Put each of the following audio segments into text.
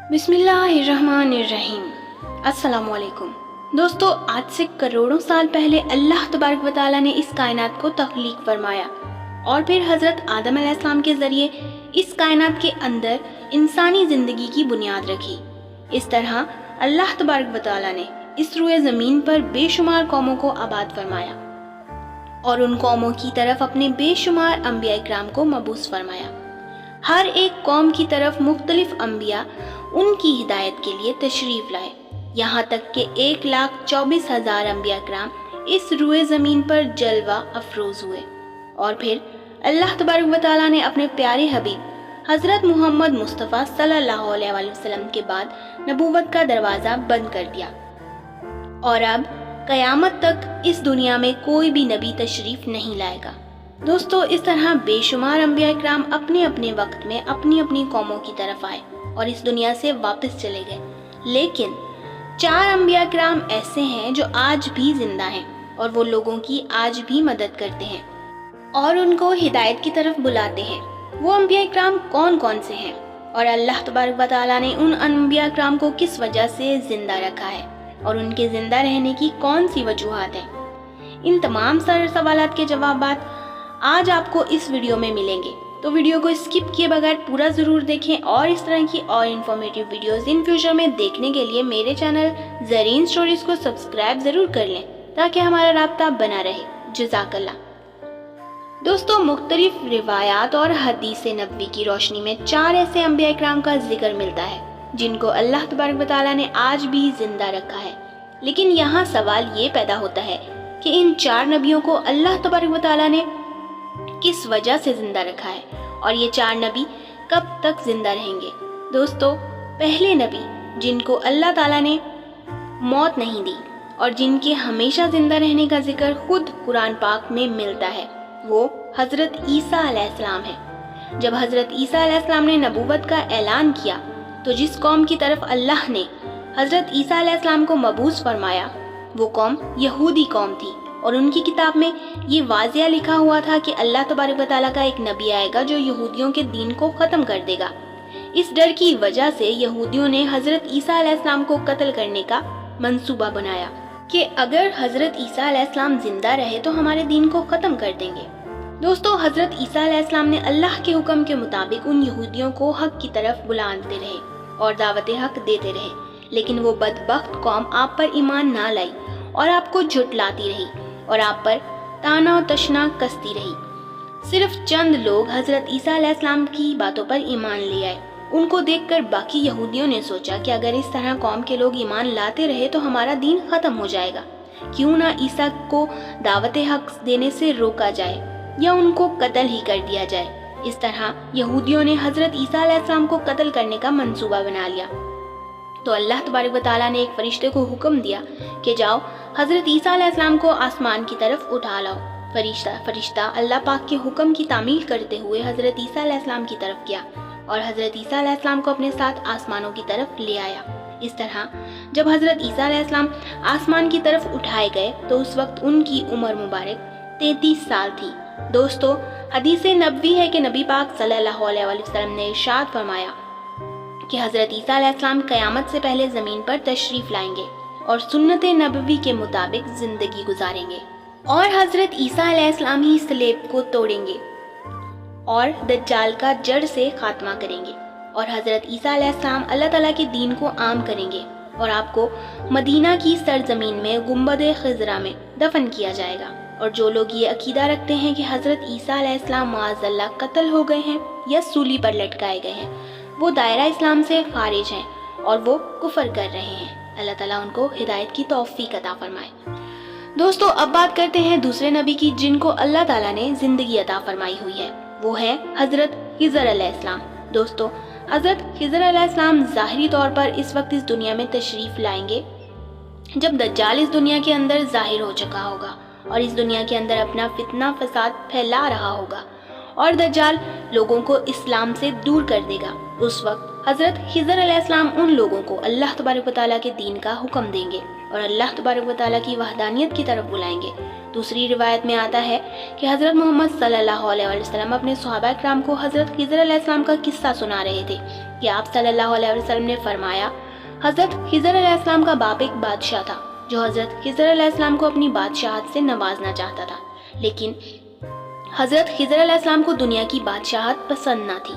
बिस्मिल्लाहिर्रहमानिर्रहीम। अस्सलाम वालेकुम दोस्तों, आज से करोड़ों साल पहले अल्लाह तबारक व तआला ने इस कायनात को तख्लीक फरमाया और फिर हज़रत आदम अलैहिस्सलाम के ज़रिए इस कायनात के अंदर इंसानी ज़िंदगी की बुनियाद रखी। इस तरह अल्लाह तबारक व तआला ने इस रुए ज़मीन पर बेशुमार कौमों को आबाद फरमाया और उन कौमों की तरफ अपने बेशुमार अंबिया इकराम को मबूस फरमाया। हर एक कौम की तरफ मुख्तलिफ अंबिया उनकी हिदायत के लिए तशरीफ़ लाए, यहाँ तक कि 1,24,000 अंबिया इकराम इस रुए ज़मीन पर जलवा अफरोज़ हुए। और फिर अल्लाह तबारक व तआला ने अपने प्यारे हबीब हज़रत मोहम्मद मुस्तफ़ा सल्लल्लाहु अलैहि वसल्लम के बाद नबूवत का दरवाज़ा बंद कर दिया और अब क़यामत तक इस दुनिया में कोई भी नबी तशरीफ़ नहीं लाएगा। दोस्तों, इस तरह बेशुमार अंबिया इकराम अपने अपने वक्त में अपनी अपनी कौमों की तरफ आए और इस दुनिया से वापस चले गए। लेकिन 4 अंबिया इकराम ऐसे हैं जो आज भी जिंदा हैं और वो लोगों की आज भी मदद करते हैं और उनको हिदायत की तरफ बुलाते हैं। वो अंबिया इकराम कौन कौन से हैं और अल्लाह तबारक व तआला ने उन अंबिया इकराम को किस वजह से जिंदा रखा है और उनके जिंदा रहने की कौन सी वजूहात हैं, इन तमाम सारे सवालात के जवाबात आज आपको इस वीडियो में मिलेंगे। तो वीडियो को स्किप किए बगैर पूरा ज़रूर देखें और इस तरह की और इन्फॉर्मेटिव वीडियोस इन फ्यूचर में देखने के लिए मेरे चैनल ज़रीन स्टोरीज़ को सब्सक्राइब ज़रूर कर लें ताकि हमारा राब्ता बना रहे। जज़ाकल्लाह। दोस्तों, मुख्तलिफ रिवायात और हदीस नबवी की रोशनी में 4 ऐसे अंबिया इकराम का जिक्र मिलता है जिनको अल्लाह तबारक व तआला ने आज भी जिंदा रखा है। लेकिन यहाँ सवाल ये पैदा होता है कि इन 4 नबियों को अल्लाह तबारक व तआला ने किस वजह से जिंदा रखा है और ये 4 नबी कब तक जिंदा रहेंगे। दोस्तों, पहले नबी जिनको अल्लाह ताला ने मौत नहीं दी और जिनके हमेशा जिंदा रहने का जिक्र खुद कुरान पाक में मिलता है, वो हज़रत ईसा अलैहिस्सलाम है। जब हज़रत ईसा अलैहिस्सलाम ने नबूवत का ऐलान किया तो जिस कौम की तरफ अल्लाह ने हज़रत ईसा अलैहिस्सलाम को मबूस फरमाया वो कौम यहूदी कौम थी और उनकी किताब में ये वाज़िया लिखा हुआ था कि अल्लाह तबारक व तआला का एक नबी आएगा जो यहूदियों के दीन को ख़त्म कर देगा। इस डर की वजह से यहूदियों ने हज़रत ईसा अलैहिस्सलाम को कत्ल करने का मंसूबा बनाया कि अगर हज़रत ईसा अलैहिस्सलाम जिंदा रहे तो हमारे दीन को ख़त्म कर देंगे। दोस्तों, हज़रत ईसा अलैहिस्सलाम ने अल्लाह के हुक्म के मुताबिक उन यहूदियों को हक़ की तरफ बुलाते रहे और दावत हक़ देते रहे, लेकिन वो बदबख्त कौम आप पर ईमान ना लाई और आपको झुटलाती रही और आप पर ताना और तशना कसती रही। सिर्फ चंद लोग हज़रत ईसा अलैहिस्सलाम की बातों पर ईमान ले आए। उनको देखकर बाकी यहूदियों ने सोचा कि अगर इस तरह कौम के लोग ईमान लाते रहे तो हमारा दीन ख़त्म हो जाएगा, क्यों ना ईसा को दावत हक़ देने से रोका जाए या उनको कत्ल ही कर दिया जाए। इस तरह यहूदियों ने हज़रत ईसा अलैहिस्सलाम को कत्ल करने का मंसूबा बना लिया। तो अल्लाह तबारक व तआला ने एक फरिश्ते को हुक्म दिया कि जाओ हज़रत ईसा अलैहिस्सलाम को आसमान की तरफ उठा लाओ। फरिश्ता अल्लाह पाक के हुक्म की तामील करते हुए हज़रत ईसा अलैहिस्सलाम की तरफ गया और हज़रत ईसा अलैहिस्सलाम को अपने साथ आसमानों की तरफ ले आया। इस तरह जब हज़रत ईसा अलैहिस्सलाम आसमान की तरफ उठाए गए तो उस वक्त उनकी उम्र मुबारक 33 साल थी। दोस्तों, हदीस नबवी है कि नबी पाक सल्लल्लाहु अलैहि वसल्लम ने इरशाद फरमाया कि हज़रत ईसा अलैहिस्सलाम क़यामत से पहले ज़मीन पर तशरीफ़ लाएंगे और सुन्नत नबवी के मुताबिक ज़िंदगी गुजारेंगे और हज़रत ईसा अलैहिस्सलाम ही सलेब को तोड़ेंगे और दज्जाल का जड़ से खात्मा करेंगे और हज़रत ईसा अलैहिस्सलाम अल्लाह ताला के दीन को आम करेंगे और आपको मदीना की सरजमीन में गुंबद खिज़रा में दफन किया जाएगा। और जो लोग ये अकीदा रखते हैं कि हज़रत ईसा अलैहिस्सलाम माअज़ल्लाह कत्ल हो गए हैं या सूली पर लटकाए गए हैं, वो दायरा इस्लाम से खारिज हैं और वो कुफर कर रहे हैं। अल्लाह ताला उनको हिदायत की तौफीक अता फरमाए। दोस्तों, अब बात करते हैं दूसरे नबी की जिनको अल्लाह ताला ने ज़िंदगी अता फरमाई हुई है। वो है हज़रत खिज़र अलैहिस्सलाम। दोस्तों, हज़रत खिज़र अलैहिस्सलाम ज़ाहिरी तौर पर इस वक्त इस दुनिया में तशरीफ़ लाएंगे जब दज्जाल इस दुनिया के अंदर ज़ाहिर हो चुका होगा और इस दुनिया के अंदर अपना फितना फसाद फैला रहा होगा और दज्जाल लोगों को इस्लाम से दूर कर देगा। उस वक्त हज़रत खिज़र अलैहिस्सलाम उन लोगों को अल्लाह तबारक व तआला के दीन का हुक्म देंगे और अल्लाह तबारक व तआला की वहदानियत की तरफ बुलाएंगे। दूसरी रिवायत में आता है कि हज़रत मोहम्मद सल्लल्लाहु अलैहि वसल्लम अपने सहाबा किराम को हज़रत खिज़र अलैहिस्सलाम का किस्सा सुना रहे थे कि आप सल्लल्लाहु अलैहि वसल्लम ने फरमाया, हज़रत खिज़र अलैहिस्सलाम का बाप एक बादशाह था जो हज़रत खिज़र अलैहिस्सलाम को अपनी बादशाहत से नवाजना चाहता था, लेकिन हज़रत खिज़र अलैहिस्सलाम को दुनिया की बादशाहत पसंद ना थी।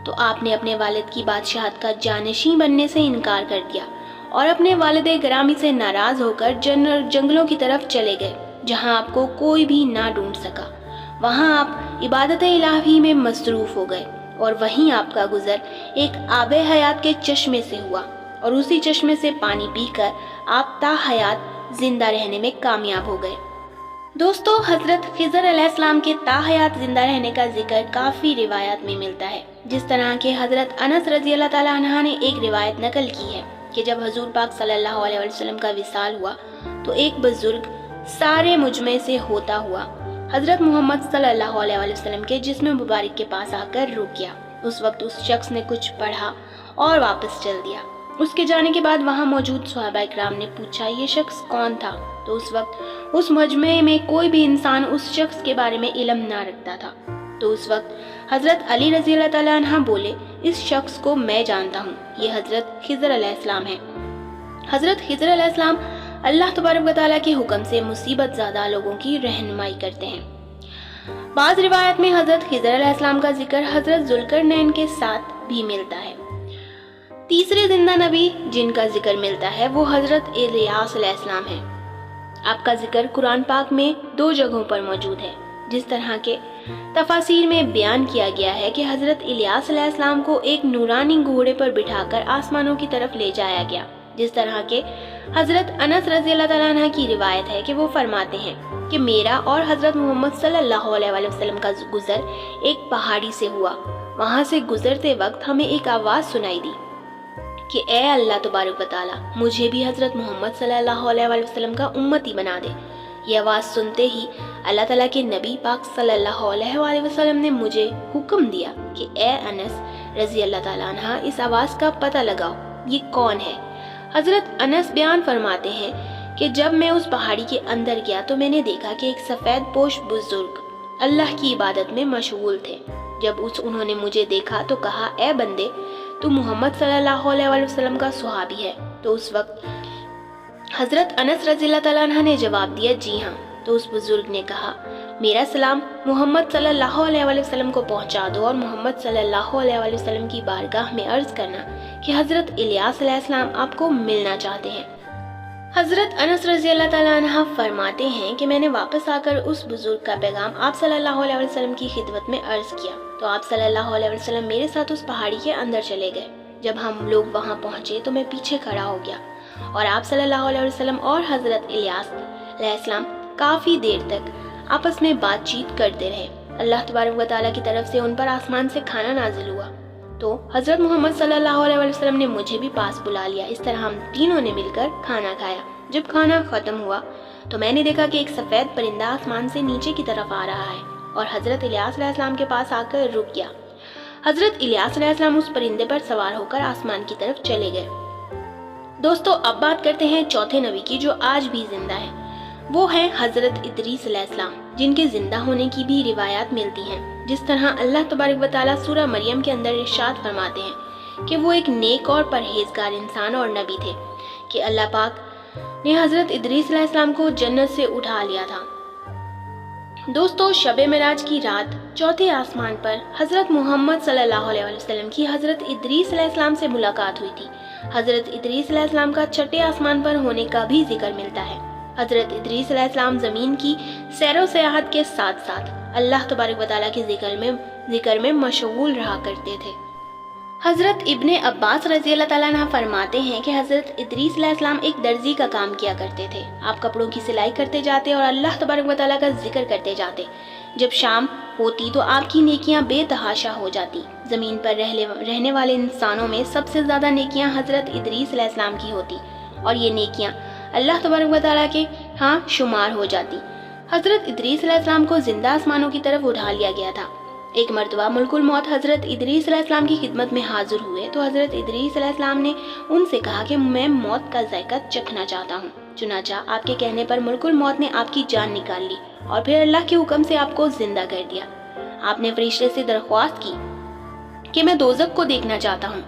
तो आपने अपने वालिद की बादशाहत का जानशीं बनने से इनकार कर दिया और अपने वालिद गिरामी से नाराज़ होकर जंगलों की तरफ चले गए जहां आपको कोई भी ना ढूंढ सका। वहां आप इबादत इलाही में मसरूफ़ हो गए और वहीं आपका गुज़र एक आबे हयात के चश्मे से हुआ और उसी चश्मे से पानी पीकर आप ताहयात जिंदा रहने में कामयाब हो गए। दोस्तों, हज़रत खिज़र अलैहिस्सलाम के ताहयात जिंदा रहने का जिक्र काफ़ी रिवायत में मिलता है। जिस तरह के हज़रत अनस रज़ी अल्लाह ताला अन्हा ने एक रिवायत नकल की है कि जब हुज़ूर पाक सल्लल्लाहु अलैहि वसल्लम का विसाल हुआ तो एक बुजुर्ग सारे मुजमे से होता हुआ हज़रत मोहम्मद सल्लल्लाहु अलैहि वसल्लम के जिस्म मुबारक के पास आकर रुक गया। उस वक्त उस शख्स ने कुछ पढ़ा और वापस चल दिया। उसके जाने के बाद वहाँ मौजूद सहाबा इकराम ने पूछा, ये शख्स कौन था? तो उस वक्त उस मजमे में कोई भी इंसान उस शख्स के बारे में इल्म ना रखता था। तो उस वक्त हज़रत अली रज़ी अल्लाह ताला अन्हा बोले, इस शख्स को मैं जानता हूँ, ये हज़रत खिज़र अलैहिस्सलाम है। हज़रत खिज़र अलैहिस्सलाम अल्लाह तबारक व तआला के हुक्म से मुसीबत ज़्यादा लोगों की रहनुमाई करते हैं। बाज़ रिवायत में हज़रत खिज़र अलैहिस्सलाम का जिक्र हज़रत ज़ुल्करनैन के साथ भी मिलता है। तीसरे जिंदा नबी जिनका जिक्र मिलता है वो हज़रत इलियास अलैहिस्सलाम है। आपका जिक्र कुरान पाक में 2 जगहों पर मौजूद है। जिस तरह के तफासीर में बयान किया गया है कि हज़रत इलियास अलैहिस्सलाम को एक नूरानी घोड़े पर बिठाकर आसमानों की तरफ ले जाया गया। जिस तरह के हज़रत अनस रज़ी अल्लाह ताला अन्हा की रिवायत है कि वो फरमाते हैं कि मेरा और हज़रत मोहम्मद सल्लल्लाहु अलैहि वसल्लम का गुज़र एक पहाड़ी से हुआ। वहाँ से गुजरते वक्त हमें एक आवाज़ सुनाई दी कि ए अल्लाह तबारक व तआला, मुझे भी हज़रत मोहम्मद सल्लल्लाहु अलैहि वसल्लम का उम्मती बना दे। ये आवाज़ सुनते ही अल्लाह ताला के नबी पाक सल्लल्लाहु अलैहि वसल्लम ने मुझे हुक्म दिया कि ए अनस रज़ी अल्लाह ताला अन्हा, इस आवाज़ का पता लगाओ, ये कौन है। हज़रत अनस बयान फरमाते हैं कि जब मैं उस पहाड़ी के अंदर गया तो मैंने देखा कि एक सफ़ेद पोश बुजुर्ग अल्लाह की इबादत में मशगूल थे। जब उन्होंने मुझे देखा तो कहा, ए बंदे, तू मोहम्मद सल्लल्लाहु अलैहि वसल्लम का सुहाबी है। तो उस वक्त हज़रत अनस रज़ी अल्लाह ताला अन्हा ने जवाब दिया, जी हाँ। तो उस बुजुर्ग ने कहा, मेरा सलाम मोहम्मद सल्लल्लाहु अलैहि वसल्लम को पहुंचा दो और मोहम्मद सल्लल्लाहु अलैहि वसल्लम की बारगाह में अर्ज करना कि हज़रत इलियास अलैहिस्सलाम आपको मिलना चाहते हैं। हज़रत अनस रज़ी अल्लाह ताला अन्हा फरमाते हैं कि मैंने वापस आकर उस बुजुर्ग का पैगाम आप सल्लल्लाहु अलैहि वसल्लम की खिदमत में अर्ज किया तो आप सल्लल्लाहु अलैहि वसल्लम मेरे साथ उस पहाड़ी के अंदर चले गए। जब हम लोग वहाँ पहुँचे तो मैं पीछे खड़ा हो गया और आप सल्लल्लाहु अलैहि वसल्लम और हज़रत इलियास अलैहिस्सलाम काफ़ी देर तक आपस में बातचीत करते रहे। अल्लाह तबारक व तआला की तरफ से उन पर आसमान से खाना नाजिल हुआ तो हज़रत मोहम्मद सल्लल्लाहु अलैहि वसल्लम ने मुझे भी पास बुला लिया। इस तरह हम तीनों ने मिलकर खाना खाया। जब खाना ख़त्म हुआ तो मैंने देखा कि एक सफ़ेद परिंदा आसमान से नीचे की तरफ आ रहा है और हज़रत इलियास अलैहिस्सलाम के पास आकर रुक गया। हज़रत इलियास अलैहिस्सलाम उस परिंदे पर सवार होकर आसमान की तरफ चले गए। दोस्तों, अब बात करते हैं चौथे नबी की जो आज भी जिंदा है। वो हैं हज़रत इदरीस अलैहिस्सलाम, जिनके जिंदा होने की भी रिवायात मिलती हैं। जिस तरह अल्लाह तबारक व तआला सूरह मरियम के अंदर इरशाद फरमाते हैं कि वो एक नेक और परहेजगार इंसान और नबी थे कि अल्लाह पाक ने हज़रत इदरीस अलैहिस्सलाम को जन्नत से उठा लिया था। दोस्तों, शब मेराज की रात चौथे आसमान पर हज़रत मोहम्मद सल्लल्लाहु अलैहि वसल्लम की हज़रत इदरीस अलैहिस्सलाम से मुलाकात हुई थी। हज़रत इदरीस अलैहिस्सलाम का छठे आसमान पर होने का भी जिक्र मिलता है। हज़रत इदरीस अलैहिस्सलाम ज़मीन की सैरो सयाहत के साथ साथ अल्लाह तबारक व तआला के जिक्र में मशगूल रहा करते थे। हज़रत इब्ने अब्बास रज़ी अल्लाह ताला अन्हु फरमाते हैं कि हज़रत इदरीस अलैहिस्सलाम एक दर्जी का काम किया करते थे। आप कपड़ों की सिलाई करते जाते और अल्लाह तबारक व तआला का जिक्र करते जाते। जब शाम होती तो आपकी नेकियां बेतहाशा हो जाती। ज़मीन पर रहने वाले इंसानों में सबसे ज़्यादा नेकियां हज़रत इदरीस अलैहिस्सलाम की होती और ये नेकियां अल्लाह तबारक व तआला के शुमार हो जाती। हज़रत इदरीस अलैहिस्सलाम को जिंदा आसमानों की तरफ उठा लिया गया था। ایک مرتبہ ملک الموت حضرت ادریس علیہ السلام کی خدمت میں حاضر ہوئے تو حضرت ادریس علیہ السلام نے ان سے کہا کہ میں موت کا ذائقہ چکھنا چاہتا ہوں۔ چنانچہ آپ کے کہنے پر ملک الموت نے آپ کی جان نکال لی اور پھر اللہ کے حکم سے آپ کو زندہ کر دیا۔ آپ نے فرشتے سے درخواست کی کہ میں دوزخ کو دیکھنا چاہتا ہوں۔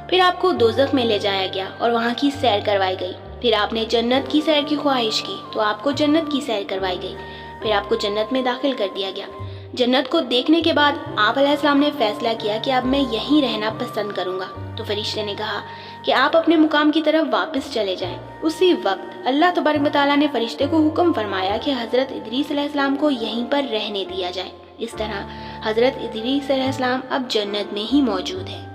پھر آپ کو دوزخ میں لے جایا گیا اور وہاں کی سیر کروائی گئی۔ پھر آپ نے جنت کی سیر کی خواہش کی تو آپ کو جنت کی سیر کروائی گئی۔ پھر آپ کو جنت میں داخل کر دیا گیا۔ جنت کو دیکھنے کے بعد آپ علیہ السلام نے فیصلہ کیا کہ اب میں یہیں رہنا پسند کروں گا۔ تو فرشتے نے کہا کہ آپ اپنے مقام کی طرف واپس چلے جائیں۔ اسی وقت اللہ تبارک و تعالیٰ نے فرشتے کو حکم فرمایا کہ حضرت ادریس علیہ السلام کو یہیں پر رہنے دیا جائے۔ اس طرح حضرت ادریس علیہ السلام اب جنت میں ہی موجود ہے۔